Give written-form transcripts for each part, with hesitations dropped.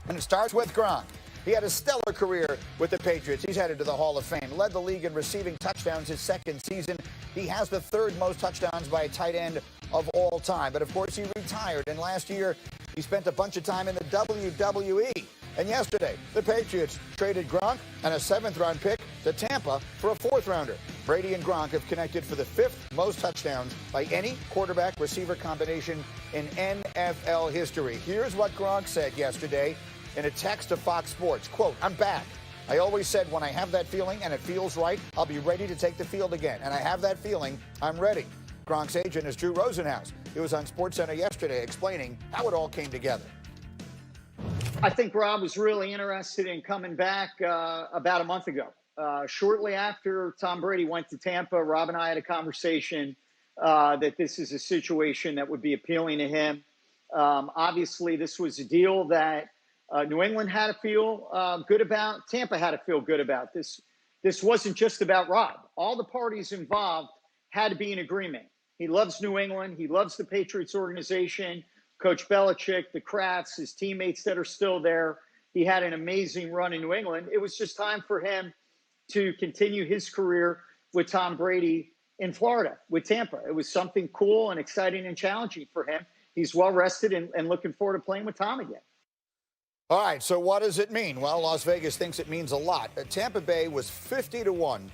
And it starts with Gronk. He had a stellar career with the Patriots. He's headed to the Hall of Fame. Led the league in receiving touchdowns his second season. He has the third most touchdowns by a tight end of all time. But, of course, he retired. And last year, he spent a bunch of time in the WWE. And yesterday, the Patriots traded Gronk and a seventh-round pick to Tampa for a fourth-rounder. Brady and Gronk have connected for the fifth most touchdowns by any quarterback-receiver combination in NFL history. Here's what Gronk said yesterday in a text to Fox Sports. Quote, "I'm back. I always said when I have that feeling and it feels right, I'll be ready to take the field again. And I have that feeling. I'm ready." Gronk's agent is Drew Rosenhaus. He was on SportsCenter yesterday explaining how it all came together. I think Rob was really interested in coming back about a month ago. Shortly after Tom Brady went to Tampa, Rob and I had a conversation that this is a situation that would be appealing to him. Obviously, this was a deal that New England had to feel good about. Tampa had to feel good about. This wasn't just about Rob. All the parties involved had to be in agreement. He loves New England. He loves the Patriots organization, Coach Belichick, the Krafts, his teammates that are still there. He had an amazing run in New England. It was just time for him to continue his career with Tom Brady in Florida, with Tampa. It was something cool and exciting and challenging for him. He's well rested and looking forward to playing with Tom again. All right, so what does it mean? Well, Las Vegas thinks it means a lot. Tampa Bay was 50-1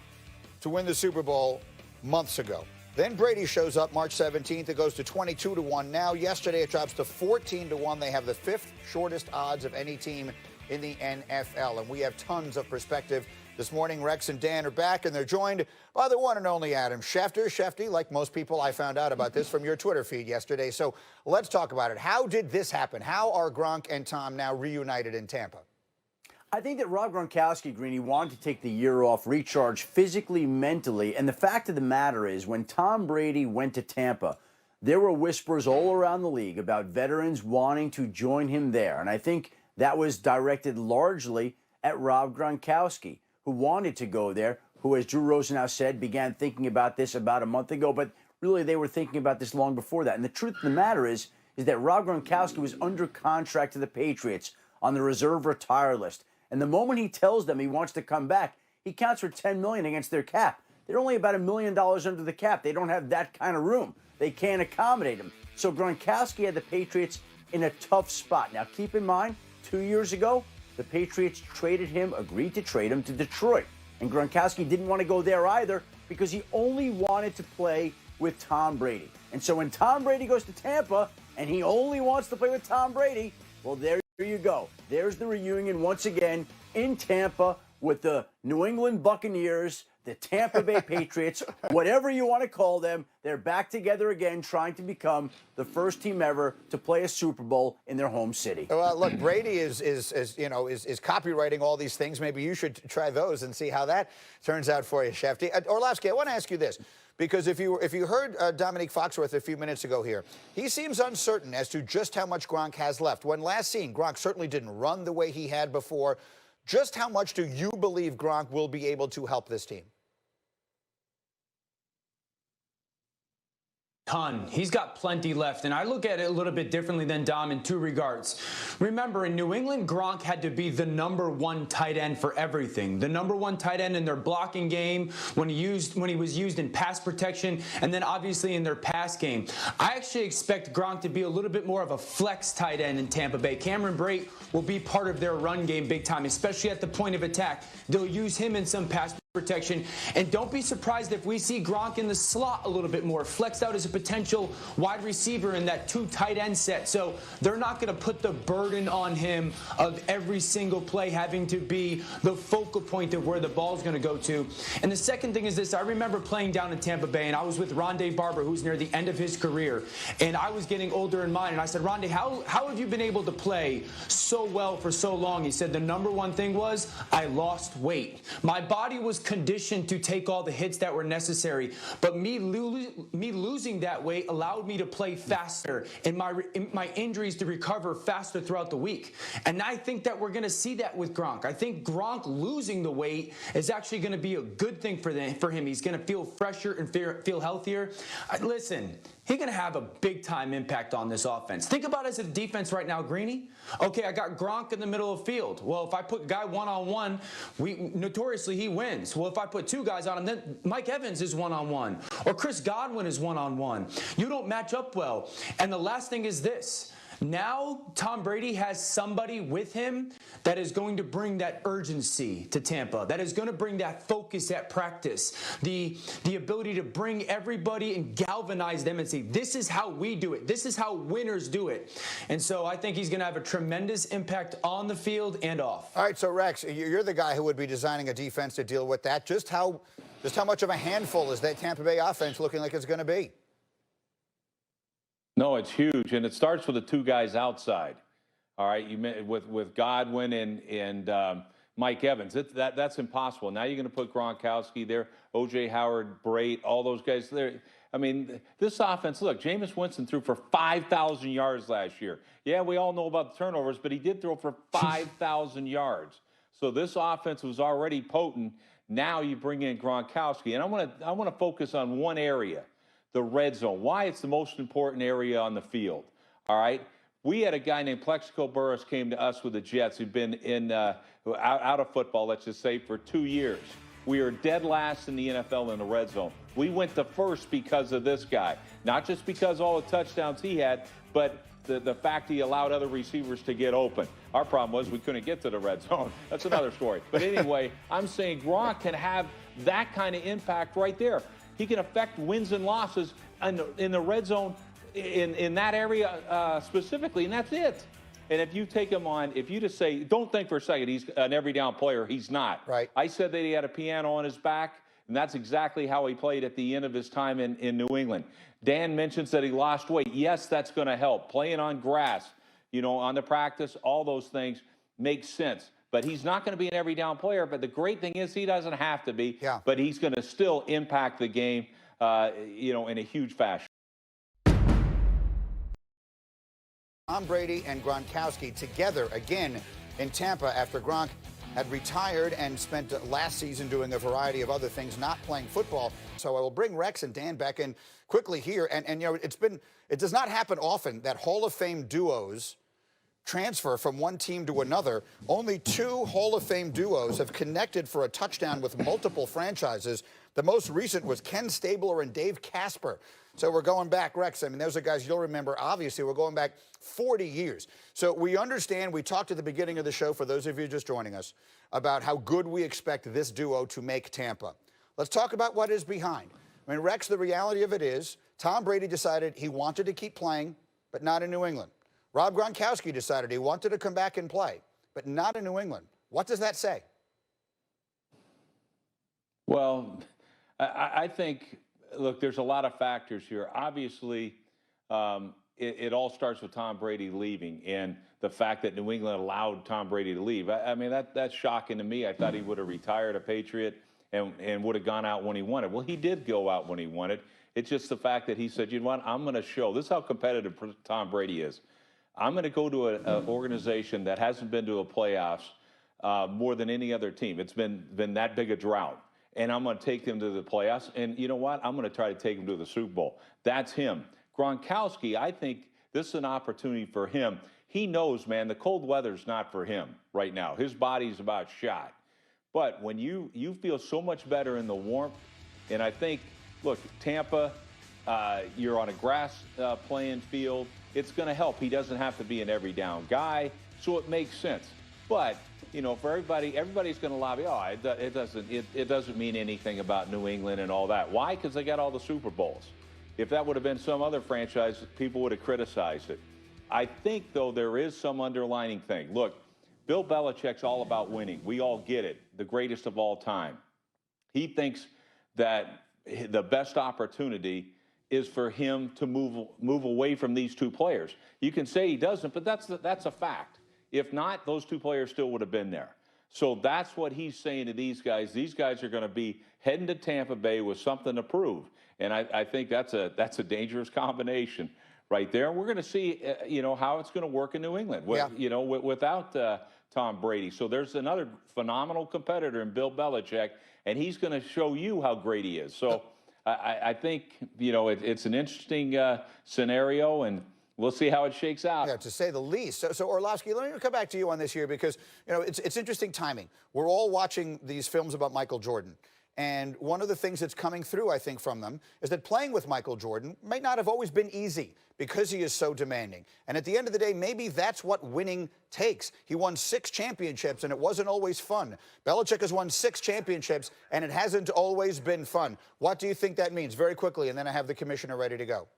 to win the Super Bowl months ago. Then Brady shows up March 17th. It goes to 22-1 now. Yesterday, it drops to 14-1. They have the fifth shortest odds of any team in the NFL. And we have tons of perspective. This morning, Rex and Dan are back, and they're joined by the one and only Adam Schefter. Shefty, like most people, I found out about this from your Twitter feed yesterday. So let's talk about it. How did this happen? How are Gronk and Tom now reunited in Tampa? I think that Rob Gronkowski, Greeny, wanted to take the year off, recharge physically, mentally. And the fact of the matter is, when Tom Brady went to Tampa, there were whispers all around the league about veterans wanting to join him there. And I think that was directed largely at Rob Gronkowski, who wanted to go there, who, as Drew Rosenhaus said, began thinking about this about a month ago. But really, they were thinking about this long before that. And the truth of the matter is that Rob Gronkowski was under contract to the Patriots on the reserve retire list. And the moment he tells them he wants to come back, he counts for $10 million against their cap. They're only about $1 million under the cap. They don't have that kind of room. They can't accommodate him. So Gronkowski had the Patriots in a tough spot. Now, keep in mind, 2 years ago, the Patriots agreed to trade him to Detroit. And Gronkowski didn't want to go there either because he only wanted to play with Tom Brady. And so when Tom Brady goes to Tampa and he only wants to play with Tom Brady, well, there you go. There's the reunion once again in Tampa with the New England Buccaneers, the Tampa Bay Patriots, whatever you want to call them. They're back together again, trying to become the first team ever to play a Super Bowl in their home city. Well, look, Brady is copywriting all these things. Maybe you should try those and see how that turns out for you, Shefty. Orlovsky, I want to ask you this. Because if you heard Dominique Foxworth a few minutes ago here, he seems uncertain as to just how much Gronk has left. When last seen, Gronk certainly didn't run the way he had before. Just how much do you believe Gronk will be able to help this team? Ton. He's got plenty left, and I look at it a little bit differently than Dom in two regards. Remember, in New England, Gronk had to be the #1 tight end for everything. The #1 tight end in their blocking game, when he was used in pass protection, and then obviously in their pass game. I actually expect Gronk to be a little bit more of a flex tight end in Tampa Bay. Cameron Brate will be part of their run game big time, especially at the point of attack. They'll use him in some pass protection. And don't be surprised if we see Gronk in the slot a little bit more, flexed out as a potential wide receiver in that 2 tight end set. So they're not going to put the burden on him of every single play having to be the focal point of where the ball's going to go to. And the second thing is this. I remember playing down in Tampa Bay, and I was with Rondé Barber, who's near the end of his career. And I was getting older in mine. And I said, Rondé, how have you been able to play so well for so long? He said, the #1 thing was I lost weight. My body was conditioned to take all the hits that were necessary, but me losing that weight allowed me to play faster and my injuries to recover faster throughout the week. And I think that we're going to see that with Gronk. I think Gronk losing the weight is actually going to be a good thing for him. He's going to feel fresher and feel healthier. Listen, he's going to have a big-time impact on this offense. Think about it as a defense right now, Greeny. Okay, I got Gronk in the middle of the field. Well, if I put guy one-on-one, notoriously he wins. Well, if I put two guys on him, then Mike Evans is one-on-one. Or Chris Godwin is one-on-one. You don't match up well. And the last thing is this. Now, Tom Brady has somebody with him that is going to bring that urgency to Tampa, that is going to bring that focus at practice, the ability to bring everybody and galvanize them and say, this is how we do it. This is how winners do it. And so I think he's going to have a tremendous impact on the field and off. All right, so Rex, you're the guy who would be designing a defense to deal with that. Just how much of a handful is that Tampa Bay offense looking like it's going to be? No, it's huge, and it starts with the two guys outside. All right, with Godwin and Mike Evans. That's impossible. Now you're going to put Gronkowski there, O.J. Howard, Brait, all those guys there. I mean, this offense. Look, Jameis Winston threw for 5,000 yards last year. Yeah, we all know about the turnovers, but he did throw for 5,000 yards. So this offense was already potent. Now you bring in Gronkowski, and I want to focus on one area. The red zone, why it's the most important area on the field. All right, we had a guy named Plexico Burress came to us with the Jets who'd been out of football, let's just say, for 2 years. We are dead last in the NFL in the red zone. We went to first because of this guy, not just because all the touchdowns he had, but the fact he allowed other receivers to get open. Our problem was we couldn't get to the red zone. That's another story. But anyway, I'm saying Gronk can have that kind of impact right there. He can affect wins and losses in the red zone in that area specifically, and that's it. And if you take him on, if you just say, don't think for a second he's an every down player, he's not. Right. I said that he had a piano on his back, and that's exactly how he played at the end of his time in New England. Dan mentions that he lost weight. Yes, that's going to help. Playing on grass, on the practice, all those things make sense. But he's not going to be an every down player. But the great thing is he doesn't have to be. Yeah. But he's going to still impact the game, in a huge fashion. Tom Brady and Gronkowski together again in Tampa after Gronk had retired and spent last season doing a variety of other things, not playing football. So I will bring Rex and Dan back in quickly here. And it does not happen often that Hall of Fame duos transfer from one team to another. Only 2 Hall of Fame duos have connected for a touchdown with multiple franchises. The most recent was Ken Stabler and Dave Casper. So we're going back, Rex. I mean, those are guys you'll remember. Obviously, we're going back 40 years. So we understand, we talked at the beginning of the show, for those of you just joining us, about how good we expect this duo to make Tampa. Let's talk about what is behind. I mean, Rex, the reality of it is Tom Brady decided he wanted to keep playing, but not in New England. Rob Gronkowski decided he wanted to come back and play, but not in New England. What does that say? Well, I think, look, there's a lot of factors here. Obviously, it all starts with Tom Brady leaving and the fact that New England allowed Tom Brady to leave. I mean, that's shocking to me. I thought he would have retired a Patriot and would have gone out when he wanted. Well, he did go out when he wanted. It's just the fact that he said, you know what, I'm going to show. This is how competitive Tom Brady is. I'm going to go to an organization that hasn't been to a playoffs more than any other team. It's been that big a drought. And I'm going to take them to the playoffs. And you know what? I'm going to try to take them to the Super Bowl. That's him. Gronkowski, I think this is an opportunity for him. He knows, man, the cold weather's not for him right now. His body's about shot. But when you feel so much better in the warmth, and I think, look, Tampa, you're on a grass playing field. It's going to help. He doesn't have to be an every down guy, so it makes sense. But for everybody's going to lobby. Oh, it doesn't mean anything about New England and all that. Why? Because they got all the Super Bowls. If that would have been some other franchise, people would have criticized it. I think, though, there is some underlining thing. Look, Bill Belichick's all about winning. We all get it. The greatest of all time. He thinks that the best opportunity is for him to move away from these 2 players. You can say he doesn't, but that's a fact. If not, those 2 players still would have been there. So that's what he's saying to these guys. These guys are going to be heading to Tampa Bay with something to prove. And I think that's a dangerous combination right there. And we're going to see, how it's going to work in New England, without Tom Brady. So there's another phenomenal competitor in Bill Belichick, and he's going to show you how great he is. So I think, it's an interesting scenario, and we'll see how it shakes out. Yeah, to say the least. So Orlovsky, let me come back to you on this here because, it's interesting timing. We're all watching these films about Michael Jordan. And one of the things that's coming through, I think, from them is that playing with Michael Jordan might not have always been easy because he is so demanding. And at the end of the day, maybe that's what winning takes. He won 6 championships, and it wasn't always fun. Belichick has won 6 championships, and it hasn't always been fun. What do you think that means? Very quickly, and then I have the commissioner ready to go.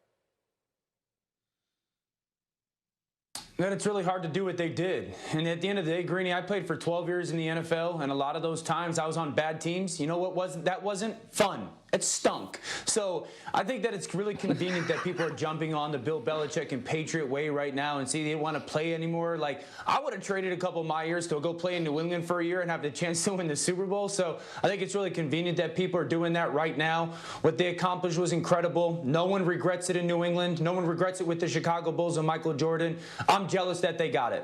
Then it's really hard to do what they did. And at the end of the day, Greeny, I played for 12 years in the NFL, and a lot of those times I was on bad teams. You know what that wasn't fun. It stunk. So I think that it's really convenient that people are jumping on the Bill Belichick and Patriot way right now and see they don't want to play anymore. Like, I would have traded a couple of my years to go play in New England for a year and have the chance to win the Super Bowl. So I think it's really convenient that people are doing that right now. What they accomplished was incredible. No one regrets it in New England. No one regrets it with the Chicago Bulls and Michael Jordan. I'm jealous that they got it.